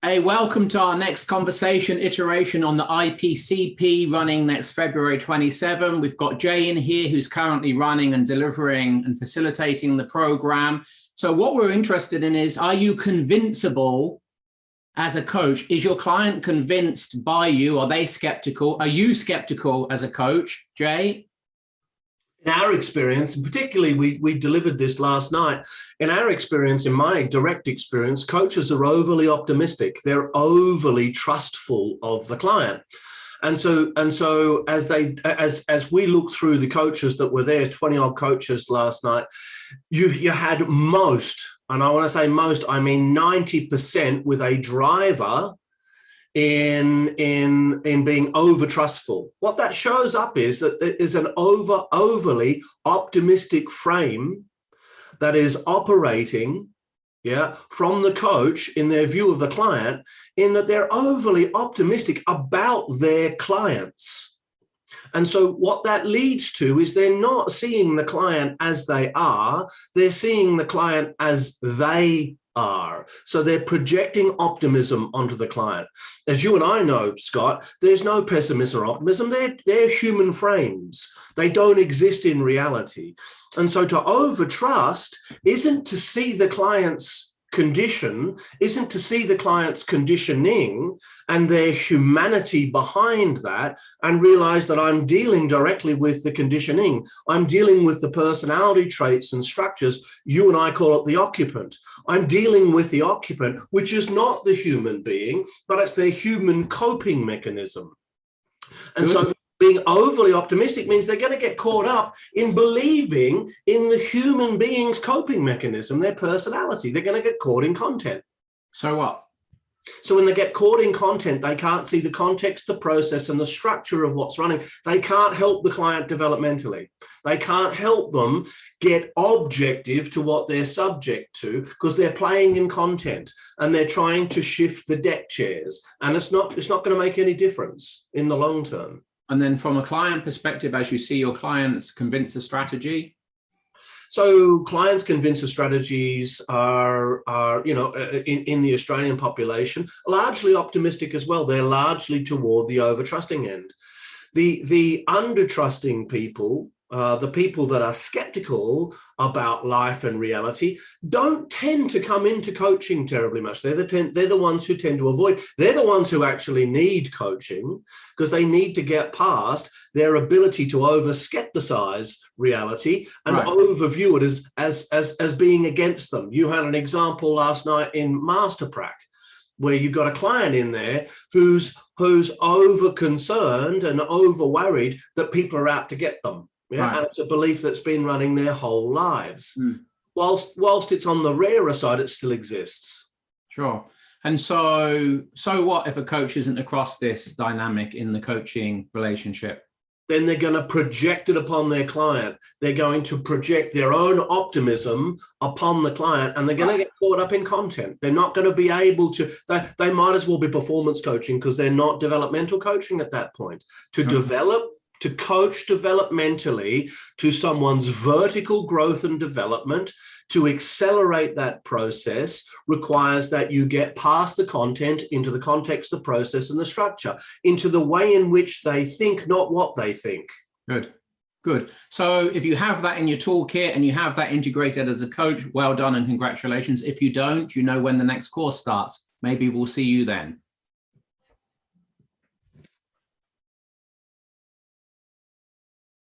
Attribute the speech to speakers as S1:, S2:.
S1: Hey, welcome to our next conversation iteration on the IPCP running next February 27. We've got Jay in here who's currently running and delivering and facilitating the program. So what we're interested in is, are you convincible as a coach? Is your client convinced by you? Are they skeptical? Are you skeptical as a coach, Jay?
S2: In our experience, and particularly we delivered this last night, in our experience, in my direct experience, coaches are overly optimistic. They're overly trustful of the client. And so as we look through the coaches that were there, 20 odd coaches last night, you had most, and I want to say most, I mean 90% with a driver in being over trustful. What that shows up is that there is an overly optimistic frame that is operating from the coach in their view of the client, in that they're overly optimistic about their clients. And so what that leads to is they're not seeing the client as they are, they're seeing the client as they are. So they're projecting optimism onto the client. As you and I know, Scott, there's no pessimism or optimism. They're human frames. They don't exist in reality. And so to overtrust isn't to see the client's condition, isn't to see the client's conditioning and their humanity behind that and realize that I'm dealing directly with the conditioning. I'm dealing with the personality traits and structures. You and I call it the occupant. I'm dealing with the occupant, which is not the human being, but it's their human coping mechanism. And so being overly optimistic means they're going to get caught up in believing in the human being's coping mechanism, their personality. They're going to get caught in content.
S1: So what?
S2: So when they get caught in content, they can't see the context, the process, and the structure of what's running. They can't help the client developmentally. They can't help them get objective to what they're subject to because they're playing in content and they're trying to shift the deck chairs. And it's not going to make any difference in the long term.
S1: And then from a client perspective, as you see your clients convince a strategy?
S2: So clients convince the strategies are in the Australian population, largely optimistic as well. They're largely toward the over-trusting end. The under-trusting people, the people that are skeptical about life and reality, don't tend to come into coaching terribly much. They're the ones who tend to avoid. They're the ones who actually need coaching because they need to get past their ability to over-skepticize reality and overview it as being against them. You had an example last night in Masterprac, where you've got a client in there who's over concerned and over worried that people are out to get them. And it's a belief that's been running their whole lives. Whilst it's on the rarer side, it still exists.
S1: Sure. And so what if a coach isn't across this dynamic in the coaching relationship?
S2: Then they're going to project it upon their client. They're going to project their own optimism upon the client, and they're going to get caught up in content. They're not going to be able to, they might as well be performance coaching because they're not developmental coaching at that point. To coach developmentally to someone's vertical growth and development, to accelerate that process requires that you get past the content into the context, the process, and the structure, into the way in which they think, not what they think.
S1: Good. So if you have that in your toolkit and you have that integrated as a coach, well done and congratulations. If you don't, you know when the next course starts. Maybe we'll see you then.